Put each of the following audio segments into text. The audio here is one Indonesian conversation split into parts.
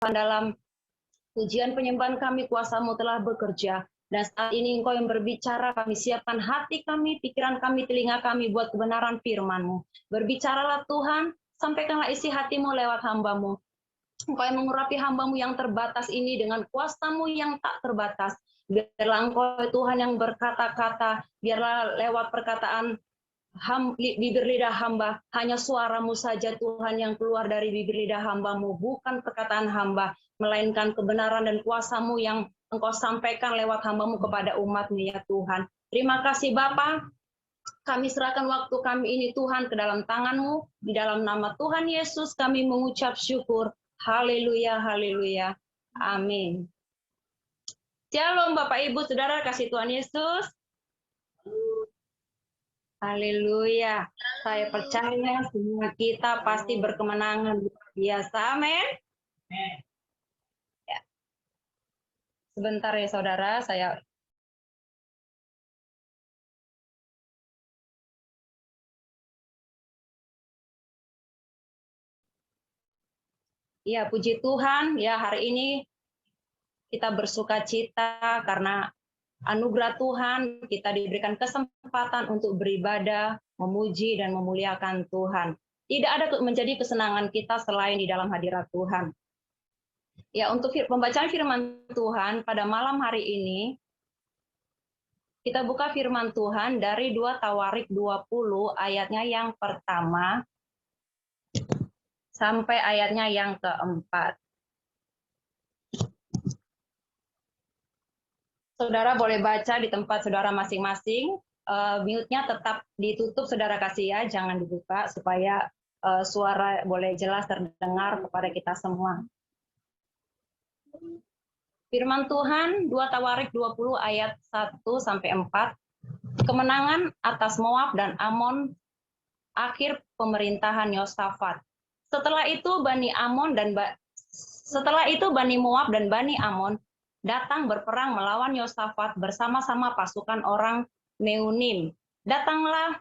dalam pujian penyembahan kami, kuasa-Mu telah bekerja. Dan saat ini Engkau yang berbicara, kami siapkan hati kami, pikiran kami, telinga kami buat kebenaran firman-Mu. Berbicaralah Tuhan, sampaikanlah isi hati-Mu lewat hamba-Mu. Engkau yang mengurapi hamba-Mu yang terbatas ini dengan kuasa-Mu yang tak terbatas. Biarlah Engkau Tuhan yang berkata-kata, biarlah lewat perkataan bibir lidah hamba, hanya suara-Mu saja Tuhan yang keluar dari bibir lidah hamba-Mu, bukan perkataan hamba, melainkan kebenaran dan kuasa-Mu yang Engkau sampaikan lewat hamba-Mu kepada umat-Mu ya Tuhan. Terima kasih Bapa. Kami serahkan waktu kami ini Tuhan ke dalam tangan-Mu. Di dalam nama Tuhan Yesus kami mengucap syukur. Haleluya, haleluya. Amin. Shalom Bapak Ibu Saudara, kasih Tuhan Yesus. Haleluya. Saya percaya semua kita pasti berkemenangan luar biasa. Amin. Ya. Sebentar ya Saudara, saya ya puji Tuhan ya hari ini kita bersuka cita karena anugerah Tuhan, kita diberikan kesempatan untuk beribadah, memuji, dan memuliakan Tuhan. Tidak ada menjadi kesenangan kita selain di dalam hadirat Tuhan. Ya, untuk pembacaan firman Tuhan pada malam hari ini, kita buka firman Tuhan dari 2 Tawarik 20 ayatnya yang pertama sampai ayatnya yang keempat. Saudara boleh baca di tempat saudara masing-masing, mute-nya tetap ditutup saudara kasih ya, jangan dibuka supaya suara boleh jelas terdengar kepada kita semua. Firman Tuhan 2 Tawarik 20 ayat 1 sampai 4. Kemenangan atas Moab dan Amon, akhir pemerintahan Yosafat. Setelah itu Bani Moab dan Bani Amon datang berperang melawan Yosafat bersama-sama pasukan orang Meunim. Datanglah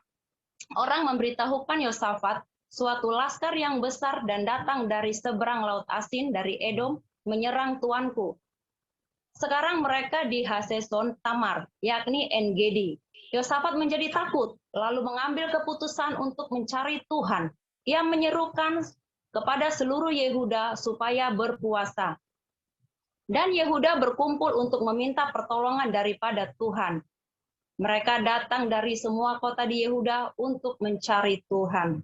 orang memberitahukan Yosafat, suatu laskar yang besar dan datang dari seberang Laut Asin dari Edom menyerang tuanku. Sekarang mereka di Haseson Tamar, yakni En-Gedi. Yosafat menjadi takut, lalu mengambil keputusan untuk mencari Tuhan. Ia menyerukan kepada seluruh Yehuda supaya berpuasa. Dan Yehuda berkumpul untuk meminta pertolongan daripada Tuhan. Mereka datang dari semua kota di Yehuda untuk mencari Tuhan.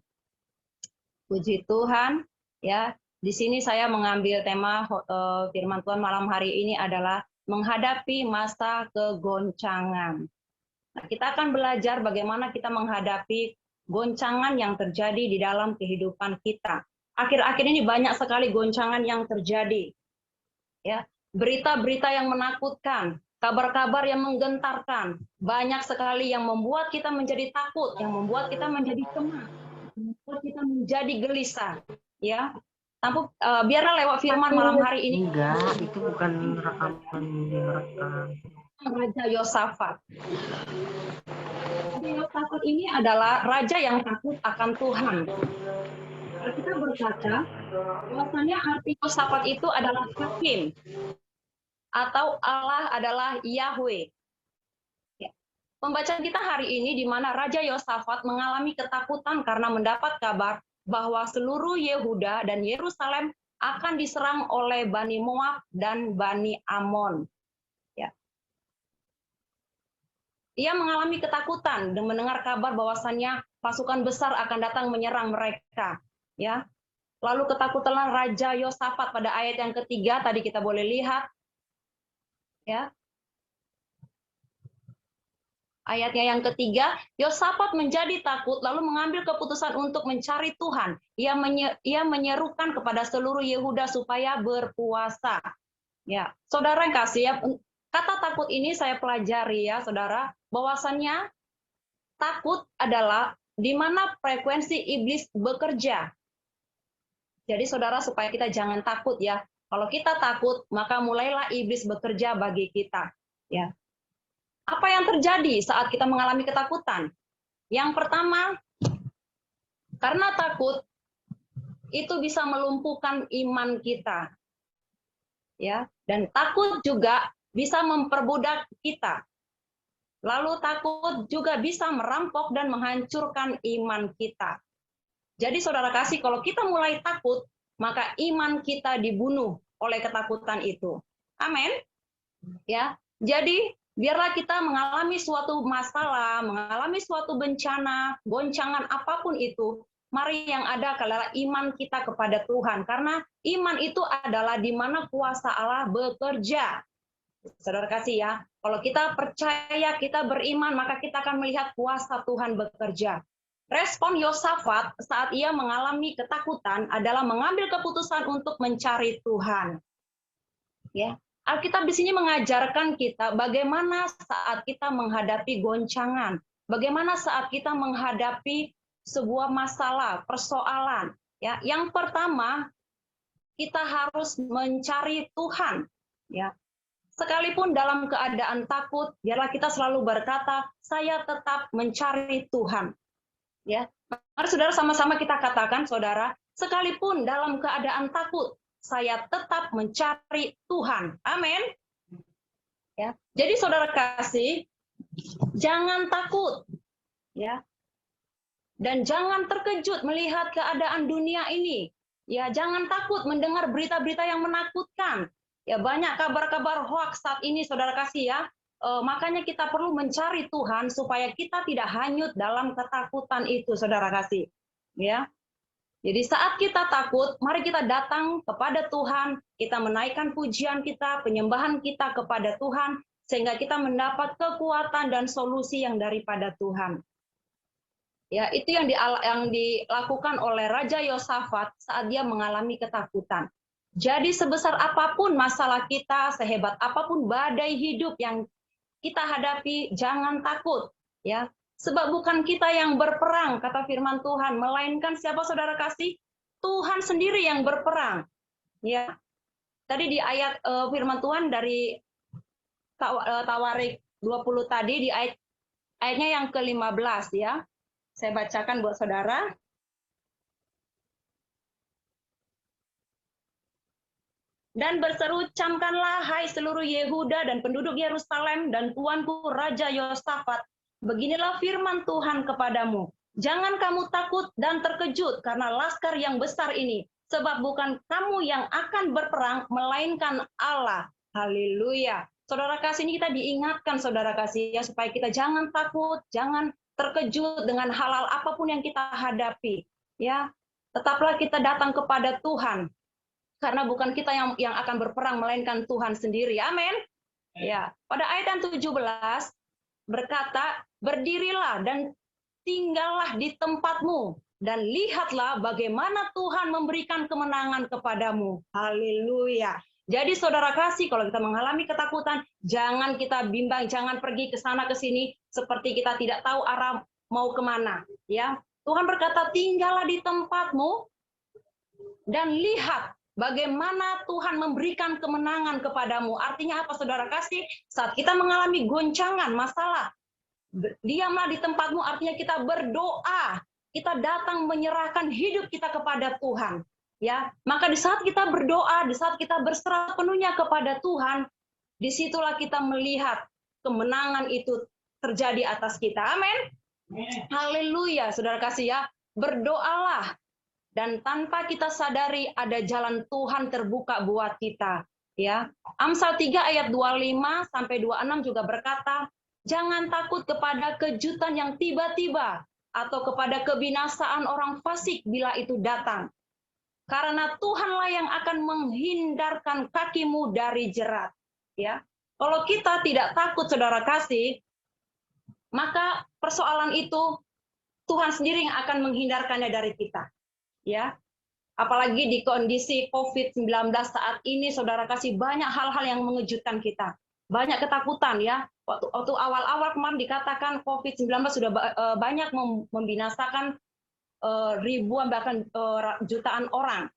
Puji Tuhan, ya. Di sini saya mengambil tema firman Tuhan malam hari ini adalah menghadapi masa kegoncangan. Nah, kita akan belajar bagaimana kita menghadapi goncangan yang terjadi di dalam kehidupan kita. Akhir-akhir ini banyak sekali goncangan yang terjadi. Ya. Berita-berita yang menakutkan, kabar-kabar yang menggentarkan, banyak sekali yang membuat kita menjadi takut, yang membuat kita menjadi cemas, membuat kita menjadi gelisah, ya. Tapi biarlah lewat firman malam hari ini. Enggak, itu bukan rekaman direkam. Raja Yosafat. Raja Yosafat ini adalah raja yang takut akan Tuhan. Kita berkata, bahwasanya arti Yosafat itu adalah hakim. Atau Allah adalah Yahweh. Ya. Pembacaan kita hari ini di mana Raja Yosafat mengalami ketakutan karena mendapat kabar bahwa seluruh Yehuda dan Yerusalem akan diserang oleh Bani Moab dan Bani Amon. Ya. Ia mengalami ketakutan dan mendengar kabar bahwasannya pasukan besar akan datang menyerang mereka. Ya. Lalu ketakutanlah Raja Yosafat pada ayat yang ketiga, tadi kita boleh lihat. Ya. Ayatnya yang ketiga, Yosafat menjadi takut lalu mengambil keputusan untuk mencari Tuhan. Ia menyerukan kepada seluruh Yehuda supaya berpuasa. Ya, saudara yang kasih ya, kata takut ini saya pelajari ya, saudara, bahwasannya takut adalah di mana frekuensi iblis bekerja. Jadi saudara supaya kita jangan takut ya. Kalau kita takut, maka mulailah iblis bekerja bagi kita. Ya. Apa yang terjadi saat kita mengalami ketakutan? Yang pertama, karena takut, itu bisa melumpuhkan iman kita. ya. Dan takut juga bisa memperbudak kita. Lalu takut juga bisa merampok dan menghancurkan iman kita. Jadi saudara kasih, kalau kita mulai takut, maka iman kita dibunuh oleh ketakutan itu. Amin. Ya. Jadi biarlah kita mengalami suatu masalah, mengalami suatu bencana, goncangan apapun itu, mari yang ada adalah iman kita kepada Tuhan. Karena iman itu adalah di mana kuasa Allah bekerja. Saudara kasih ya, kalau kita percaya, kita beriman, maka kita akan melihat kuasa Tuhan bekerja. Respon Yosafat saat ia mengalami ketakutan adalah mengambil keputusan untuk mencari Tuhan. Ya, Alkitab di sini mengajarkan kita bagaimana saat kita menghadapi goncangan, bagaimana saat kita menghadapi sebuah masalah, persoalan. Ya, yang pertama kita harus mencari Tuhan. Ya, sekalipun dalam keadaan takut, biarlah kita selalu berkata, saya tetap mencari Tuhan. Ya, mari saudara sama-sama kita katakan, saudara, sekalipun dalam keadaan takut, saya tetap mencari Tuhan. Amin. Ya, jadi saudara kasih, jangan takut, ya, dan jangan terkejut melihat keadaan dunia ini. Ya, jangan takut mendengar berita-berita yang menakutkan. Ya, banyak kabar-kabar hoax saat ini, saudara kasih ya. Makanya kita perlu mencari Tuhan supaya kita tidak hanyut dalam ketakutan itu, saudara kasih. Ya, jadi saat kita takut, mari kita datang kepada Tuhan, kita menaikkan pujian kita, penyembahan kita kepada Tuhan, sehingga kita mendapat kekuatan dan solusi yang daripada Tuhan. Ya, itu yang dilakukan oleh Raja Yosafat saat dia mengalami ketakutan. Jadi sebesar apapun masalah kita, sehebat apapun badai hidup yang kita hadapi, jangan takut, ya. Sebab bukan kita yang berperang, kata firman Tuhan, melainkan siapa saudara kasih? Tuhan sendiri yang berperang. Ya. Tadi di ayat firman Tuhan dari Tawarik 20 tadi, di ayatnya yang ke-15 ya. Saya bacakan buat saudara. Dan berseru, camkanlah hai seluruh Yehuda dan penduduk Yerusalem dan tuanku Raja Yosafat. Beginilah firman Tuhan kepadamu. Jangan kamu takut dan terkejut karena laskar yang besar ini. Sebab bukan kamu yang akan berperang, melainkan Allah. Haleluya. Saudara kasih, ini kita diingatkan, saudara kasih, ya, supaya kita jangan takut, jangan terkejut dengan hal-hal apapun yang kita hadapi. Ya, tetaplah kita datang kepada Tuhan. Karena bukan kita yang akan berperang, melainkan Tuhan sendiri. Amin. Ya, pada ayat yang 17 berkata, berdirilah dan tinggallah di tempatmu dan lihatlah bagaimana Tuhan memberikan kemenangan kepadamu. Haleluya. Jadi saudara kasih, kalau kita mengalami ketakutan, jangan kita bimbang, jangan pergi ke sana ke sini seperti kita tidak tahu arah mau kemana. Ya, Tuhan berkata, tinggallah di tempatmu dan lihat bagaimana Tuhan memberikan kemenangan kepadamu. Artinya apa saudara kasih? Saat kita mengalami goncangan, masalah, diamlah di tempatmu, artinya kita berdoa. Kita datang menyerahkan hidup kita kepada Tuhan. Ya, maka di saat kita berdoa, di saat kita berserah penuhnya kepada Tuhan, disitulah kita melihat kemenangan itu terjadi atas kita. Amin. Haleluya, saudara kasih ya. Berdoalah. Dan tanpa kita sadari ada jalan Tuhan terbuka buat kita. Ya, Amsal 3 ayat 25 sampai 26 juga berkata, jangan takut kepada kejutan yang tiba-tiba atau kepada kebinasaan orang fasik bila itu datang. Karena Tuhanlah yang akan menghindarkan kakimu dari jerat. Ya, kalau kita tidak takut, saudara kasih, maka persoalan itu Tuhan sendiri yang akan menghindarkannya dari kita. Ya, apalagi di kondisi COVID-19 saat ini, saudara kasih, banyak hal-hal yang mengejutkan kita, banyak ketakutan ya. Waktu awal-awal kemarin dikatakan COVID-19 sudah banyak membinasakan ribuan bahkan jutaan orang.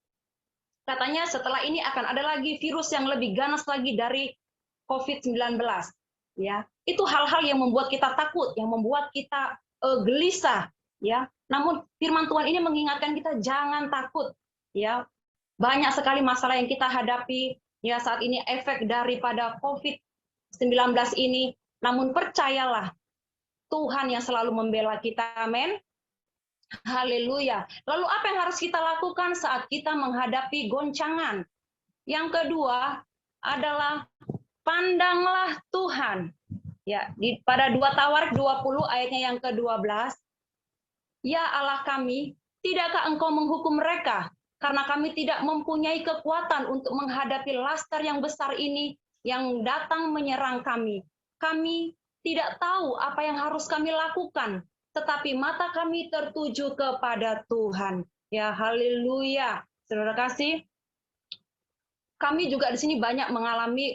Katanya setelah ini akan ada lagi virus yang lebih ganas lagi dari COVID-19. Ya, itu hal-hal yang membuat kita takut, yang membuat kita gelisah. Ya, namun firman Tuhan ini mengingatkan kita jangan takut. Ya, banyak sekali masalah yang kita hadapi, Ya, saat ini efek daripada COVID-19 ini, namun percayalah, Tuhan yang selalu membela kita, amin. Haleluya. Lalu apa yang harus kita lakukan saat kita menghadapi goncangan? Yang kedua adalah pandanglah Tuhan. Ya, pada 2 Tawarik 20 ayatnya yang ke-12, ya Allah kami, tidakkah engkau menghukum mereka? Karena kami tidak mempunyai kekuatan untuk menghadapi laskar yang besar ini yang datang menyerang kami. Kami tidak tahu apa yang harus kami lakukan, tetapi mata kami tertuju kepada Tuhan. Ya, haleluya. Saudara kasih, kami juga di sini banyak mengalami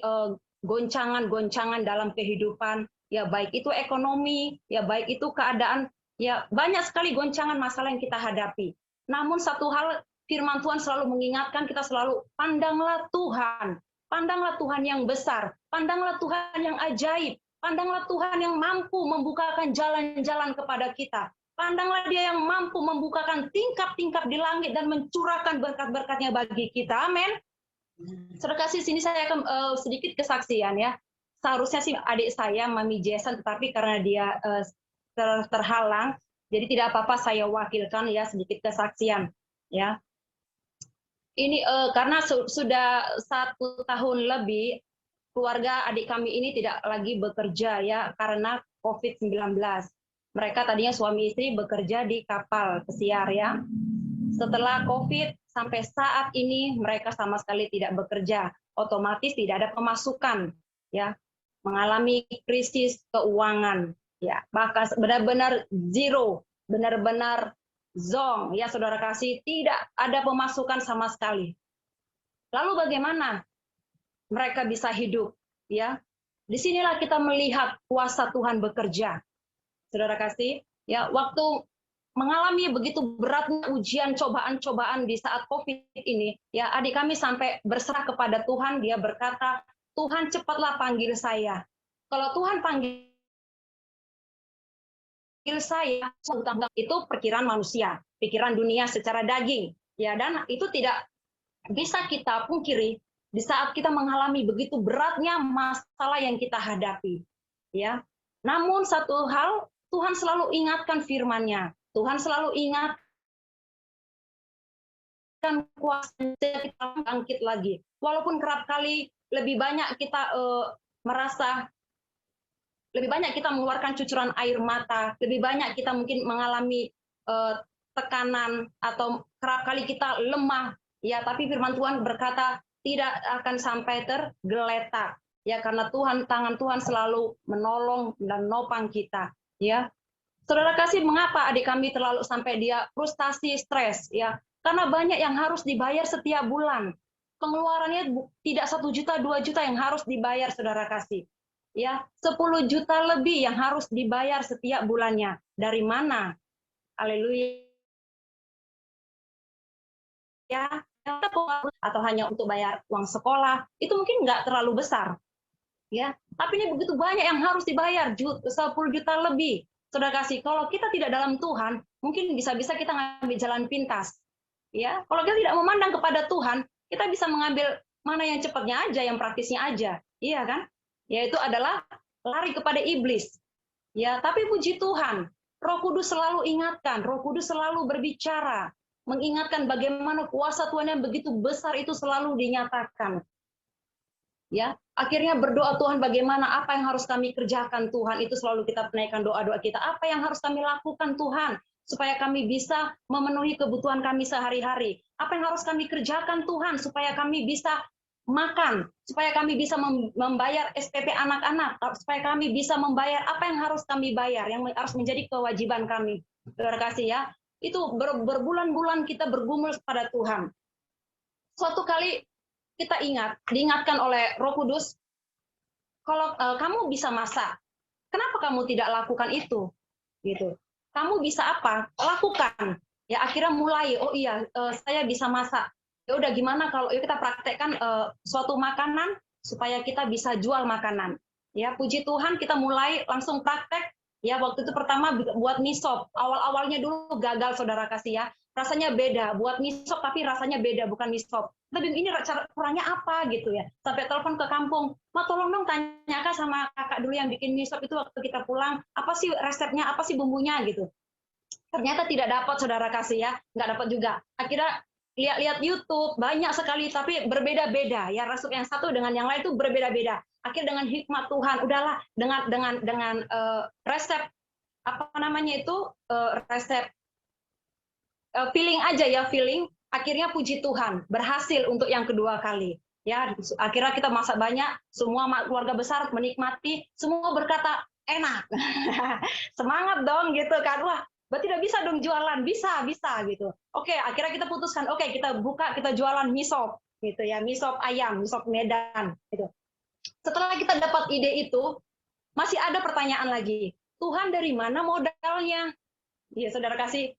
goncangan-goncangan dalam kehidupan, ya baik itu ekonomi, ya baik itu keadaan, ya banyak sekali goncangan masalah yang kita hadapi. Namun satu hal, firman Tuhan selalu mengingatkan kita selalu, pandanglah Tuhan yang besar, pandanglah Tuhan yang ajaib, pandanglah Tuhan yang mampu membukakan jalan-jalan kepada kita. Pandanglah Dia yang mampu membukakan tingkap-tingkap di langit dan mencurahkan berkat-berkatnya bagi kita. Amin. Saudara kasih, sini saya akan sedikit kesaksian ya. Seharusnya sih adik saya, Mami Jason, tetapi karena dia terhalang, jadi tidak apa-apa saya wakilkan ya sedikit kesaksian ya. Ini karena sudah 1 tahun lebih keluarga adik kami ini tidak lagi bekerja ya karena COVID-19. Mereka tadinya suami istri bekerja di kapal pesiar ya. Setelah COVID sampai saat ini mereka sama sekali tidak bekerja, otomatis tidak ada pemasukan, ya, mengalami krisis keuangan, ya, bahkan benar-benar zero, benar-benar zong, ya saudara kasih, tidak ada pemasukan sama sekali. Lalu bagaimana mereka bisa hidup, ya? Disinilah kita melihat kuasa Tuhan bekerja, saudara kasih, ya, waktu mengalami begitu beratnya ujian, cobaan-cobaan di saat COVID ini, ya adik kami sampai berserah kepada Tuhan, dia berkata, Tuhan cepatlah panggil saya. Kalau Tuhan panggil saya, itu perkiraan manusia, pikiran dunia secara daging, ya dan itu tidak bisa kita pungkiri di saat kita mengalami begitu beratnya masalah yang kita hadapi, ya. Namun satu hal, Tuhan selalu ingatkan firman-Nya. Tuhan selalu ingatkan kuasa kita bangkit lagi. Walaupun kerap kali lebih banyak kita merasa, lebih banyak kita mengeluarkan cucuran air mata, lebih banyak kita mungkin mengalami tekanan, atau kerap kali kita lemah, ya tapi firman Tuhan berkata, tidak akan sampai tergeletak. Ya karena tangan Tuhan selalu menolong dan menopang kita, ya. Saudara kasih, mengapa adik kami terlalu sampai dia frustasi, stres, ya? Karena banyak yang harus dibayar setiap bulan. Pengeluarannya tidak 1 juta, 2 juta yang harus dibayar, saudara kasih. Ya, 10 juta lebih yang harus dibayar setiap bulannya. Dari mana? Haleluya. Ya, atau hanya untuk bayar uang sekolah, itu mungkin nggak terlalu besar. Ya, tapi ini begitu banyak yang harus dibayar, 10 juta lebih. Saudara kasih, kalau kita tidak dalam Tuhan, mungkin bisa-bisa kita ngambil jalan pintas. Ya, kalau kita tidak memandang kepada Tuhan, kita bisa mengambil mana yang cepatnya aja, yang praktisnya aja. Iya kan? Yaitu adalah lari kepada iblis. Ya, tapi puji Tuhan, Roh Kudus selalu ingatkan, Roh Kudus selalu berbicara, mengingatkan bagaimana kuasa Tuhan yang begitu besar itu selalu dinyatakan. Ya, akhirnya berdoa, Tuhan bagaimana, apa yang harus kami kerjakan Tuhan, itu selalu kita naikkan doa-doa kita, apa yang harus kami lakukan Tuhan, supaya kami bisa memenuhi kebutuhan kami sehari-hari, apa yang harus kami kerjakan Tuhan, supaya kami bisa makan, supaya kami bisa membayar SPP anak-anak, supaya kami bisa membayar apa yang harus kami bayar, yang harus menjadi kewajiban kami. Terima kasih ya, itu berbulan-bulan kita bergumul pada Tuhan. Suatu kali kita diingatkan oleh Roh Kudus, kalau kamu bisa masak, kenapa kamu tidak lakukan itu? Gitu. Kamu bisa apa? Lakukan. Ya akhirnya mulai, oh iya, saya bisa masak. Ya udah gimana kalau kita praktekkan suatu makanan supaya kita bisa jual makanan. Ya puji Tuhan kita mulai langsung praktek. Ya waktu itu pertama buat mie sop. Awal-awalnya dulu gagal, saudara kasih ya. rasanya beda. Buat misop tapi rasanya beda, bukan misop. Tapi ini cara kurangnya apa gitu ya. Sampai telepon ke kampung, "Ma, tolong dong tanyakan sama kakak dulu yang bikin misop itu waktu kita pulang, apa sih resepnya, apa sih bumbunya," gitu. Ternyata tidak dapat, saudara kasih ya, nggak dapat juga. Akhirnya lihat-lihat YouTube banyak sekali, tapi berbeda-beda ya, resep yang satu dengan yang lain itu berbeda-beda. Akhirnya dengan hikmat Tuhan, udahlah dengan resep apa namanya itu resep feeling aja ya, feeling. Akhirnya puji Tuhan berhasil untuk yang kedua kali. Ya, akhirnya kita masak banyak, semua keluarga besar menikmati, semua berkata enak. Semangat dong gitu kan. Wah, berarti udah bisa dong jualan, bisa gitu. Oke, akhirnya kita putuskan, oke kita buka, kita jualan misop gitu ya, misop ayam, misop Medan gitu. Setelah kita dapat ide itu, masih ada pertanyaan lagi. Tuhan dari mana modalnya? Iya, saudara kasih.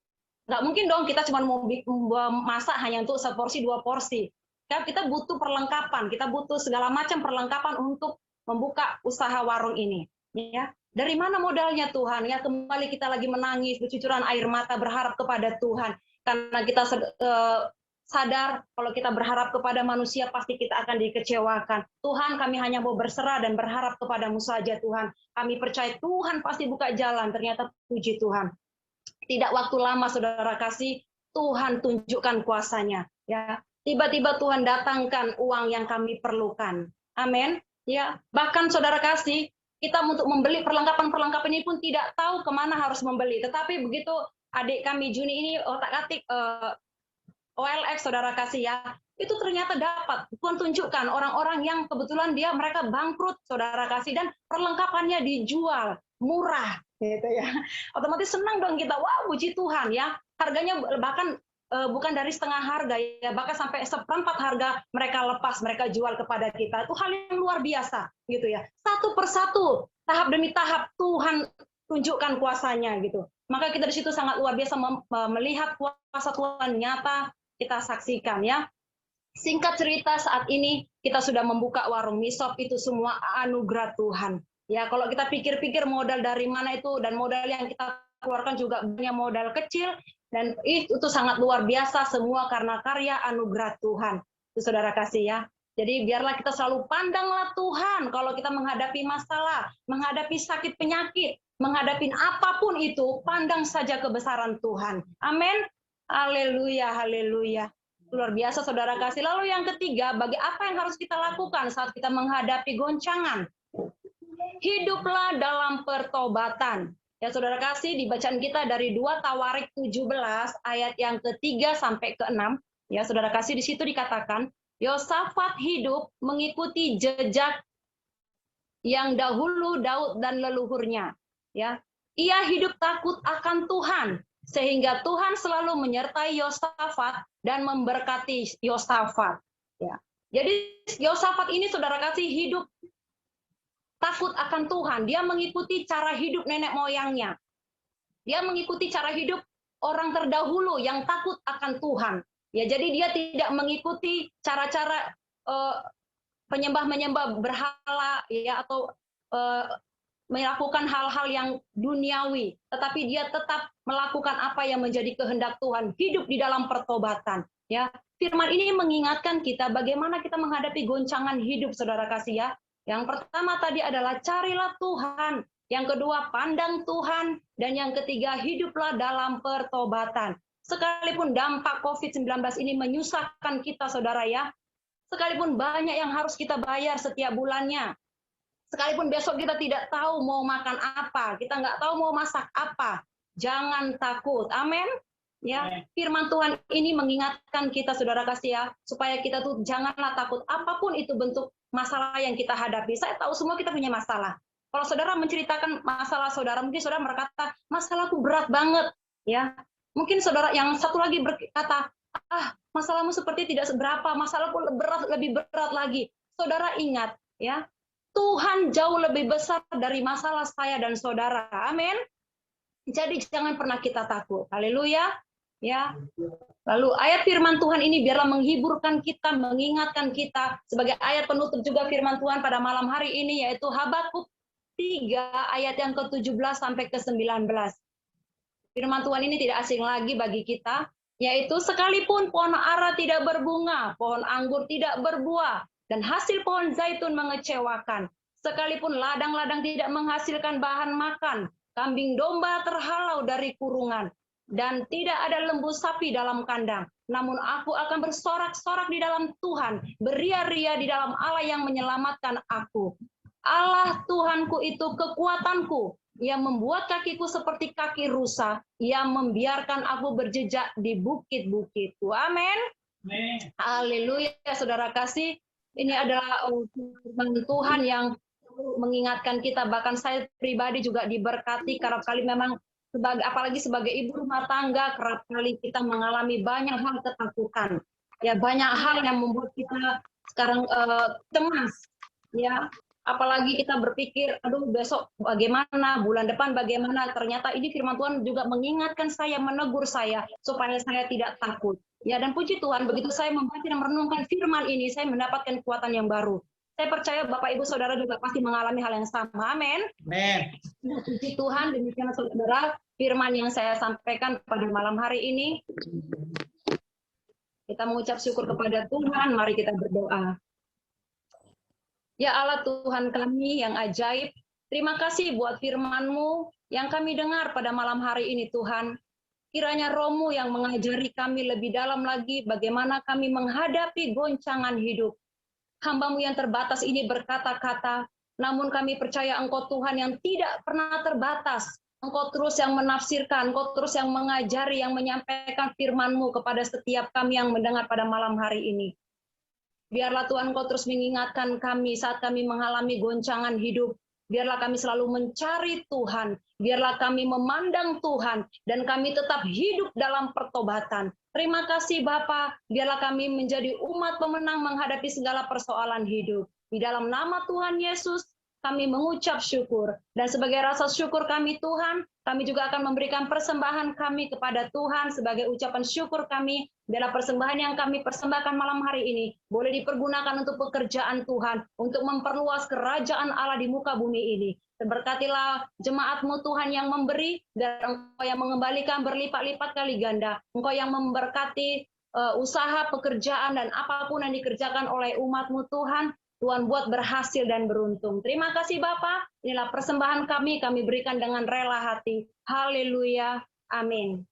Nggak mungkin dong kita cuma mau masak hanya untuk seporsi, 2 porsi. Kita butuh perlengkapan, kita butuh segala macam perlengkapan untuk membuka usaha warung ini. Ya, dari mana modalnya Tuhan? Ya, kembali kita lagi menangis, bercucuran air mata berharap kepada Tuhan. Karena kita sadar kalau kita berharap kepada manusia pasti kita akan dikecewakan. Tuhan, kami hanya mau berserah dan berharap kepadamu saja Tuhan. Kami percaya Tuhan pasti buka jalan. Ternyata puji Tuhan. Tidak waktu lama saudara kasih, Tuhan tunjukkan kuasanya. Ya, tiba-tiba Tuhan datangkan uang yang kami perlukan. Amin. Ya, bahkan saudara kasih, kita untuk membeli perlengkapan ini pun tidak tahu kemana harus membeli. Tetapi begitu adik kami Juni ini otak-atik OLX saudara kasih ya, itu ternyata dapat. Tuhan tunjukkan orang-orang yang kebetulan mereka bangkrut saudara kasih, dan perlengkapannya dijual murah gitu ya. Otomatis senang dong kita, wah puji Tuhan ya. Harganya bahkan bukan dari setengah harga ya, bahkan sampai 1/4 harga mereka lepas, mereka jual kepada kita. Itu hal yang luar biasa gitu ya. Satu persatu, tahap demi tahap Tuhan tunjukkan kuasanya gitu. Maka kita di situ sangat luar biasa melihat kuasa Tuhan nyata kita saksikan ya. Singkat cerita, saat ini kita sudah membuka warung misop, itu semua anugerah Tuhan. Ya, kalau kita pikir-pikir modal dari mana itu, dan modal yang kita keluarkan juga banyak modal kecil, dan itu sangat luar biasa, semua karena karya anugerah Tuhan. Itu saudara kasih ya. Jadi biarlah kita selalu pandanglah Tuhan kalau kita menghadapi masalah, menghadapi sakit penyakit, menghadapi apapun itu, pandang saja kebesaran Tuhan. Amin. Haleluya, haleluya. Luar biasa saudara kasih. Lalu yang ketiga, bagi apa yang harus kita lakukan saat kita menghadapi goncangan? Hiduplah dalam pertobatan. Ya saudara kasih, di bacaan kita dari 2 Tawarik 17 ayat yang ke-3 sampai ke-6. Ya saudara kasih, di situ dikatakan, Yosafat hidup mengikuti jejak yang dahulu Daud dan leluhurnya. Ya, ia hidup takut akan Tuhan, sehingga Tuhan selalu menyertai Yosafat dan memberkati Yosafat. Ya. Jadi Yosafat ini saudara kasih hidup takut akan Tuhan. Dia mengikuti cara hidup nenek moyangnya. Dia mengikuti cara hidup orang terdahulu yang takut akan Tuhan. Ya, jadi dia tidak mengikuti cara-cara penyembah-menyembah berhala ya, atau melakukan hal-hal yang duniawi, tetapi dia tetap melakukan apa yang menjadi kehendak Tuhan, hidup di dalam pertobatan. Ya, firman ini mengingatkan kita bagaimana kita menghadapi goncangan hidup, saudara kasih ya. Yang pertama tadi adalah carilah Tuhan, yang kedua pandang Tuhan, dan yang ketiga hiduplah dalam pertobatan. Sekalipun dampak COVID-19 ini menyusahkan kita, saudara ya, sekalipun banyak yang harus kita bayar setiap bulannya, sekalipun besok kita tidak tahu mau makan apa, kita nggak tahu mau masak apa, jangan takut. Amin. Ya, firman Tuhan ini mengingatkan kita, saudara kasih ya, supaya kita tuh janganlah takut apapun itu bentuk masalah yang kita hadapi. Saya tahu semua kita punya masalah. Kalau saudara menceritakan masalah saudara, mungkin saudara berkata, masalahku berat banget. Ya, mungkin saudara yang satu lagi berkata, masalahmu seperti tidak seberapa, masalahku lebih berat lagi. Saudara ingat, ya, Tuhan jauh lebih besar dari masalah saya dan saudara. Amin. Jadi jangan pernah kita takut. Haleluya. Ya. Lalu ayat firman Tuhan ini biarlah menghiburkan kita, mengingatkan kita sebagai ayat penutup juga firman Tuhan pada malam hari ini, yaitu Habakuk 3 ayat yang ke-17 sampai ke-19. Firman Tuhan ini tidak asing lagi bagi kita. Yaitu sekalipun pohon ara tidak berbunga, pohon anggur tidak berbuah, dan hasil pohon zaitun mengecewakan. Sekalipun ladang-ladang tidak menghasilkan bahan makan, kambing domba terhalau dari kurungan, dan tidak ada lembu sapi dalam kandang. Namun aku akan bersorak-sorak di dalam Tuhan, beria-ria di dalam Allah yang menyelamatkan aku. Allah Tuhanku itu kekuatanku, yang membuat kakiku seperti kaki rusa, yang membiarkan aku berjejak di bukit-bukit. Amin. Haleluya, saudara kasih. Ini adalah firman Tuhan yang mengingatkan kita, bahkan saya pribadi juga diberkati, kerap kali memang apalagi sebagai ibu rumah tangga, kerap kali kita mengalami banyak hal ketakutan. Ya, banyak hal yang membuat kita sekarang cemas. Ya, apalagi kita berpikir, aduh besok bagaimana, bulan depan bagaimana. Ternyata ini firman Tuhan juga mengingatkan saya, menegur saya supaya saya tidak takut. Ya, dan puji Tuhan, begitu saya membaca dan merenungkan firman ini, saya mendapatkan kekuatan yang baru. Saya percaya Bapak Ibu Saudara juga pasti mengalami hal yang sama. Amin. Amin. Puji Tuhan, demikian saudara firman yang saya sampaikan pada malam hari ini. Kita mengucap syukur kepada Tuhan, mari kita berdoa. Ya Allah Tuhan kami yang ajaib, terima kasih buat firman-Mu yang kami dengar pada malam hari ini Tuhan. Kiranya Roh-Mu yang mengajari kami lebih dalam lagi bagaimana kami menghadapi goncangan hidup. Hamba-Mu yang terbatas ini berkata-kata, namun kami percaya Engkau Tuhan yang tidak pernah terbatas. Engkau terus yang menafsirkan, Engkau terus yang mengajari, yang menyampaikan firman-Mu kepada setiap kami yang mendengar pada malam hari ini. Biarlah Tuhan Engkau terus mengingatkan kami saat kami mengalami goncangan hidup. Biarlah kami selalu mencari Tuhan. Biarlah kami memandang Tuhan. Dan kami tetap hidup dalam pertobatan. Terima kasih Bapa. Biarlah kami menjadi umat pemenang menghadapi segala persoalan hidup. Di dalam nama Tuhan Yesus, kami mengucap syukur. Dan sebagai rasa syukur kami Tuhan, kami juga akan memberikan persembahan kami kepada Tuhan sebagai ucapan syukur kami. Biarlah persembahan yang kami persembahkan malam hari ini boleh dipergunakan untuk pekerjaan Tuhan, untuk memperluas kerajaan Allah di muka bumi ini. Berkatilah jemaat-Mu Tuhan yang memberi, dan Engkau yang mengembalikan berlipat-lipat kali ganda. Engkau yang memberkati usaha, pekerjaan, dan apapun yang dikerjakan oleh umat-Mu Tuhan. Tuhan buat berhasil dan beruntung. Terima kasih Bapak. Inilah persembahan kami berikan dengan rela hati. Haleluya. Amin.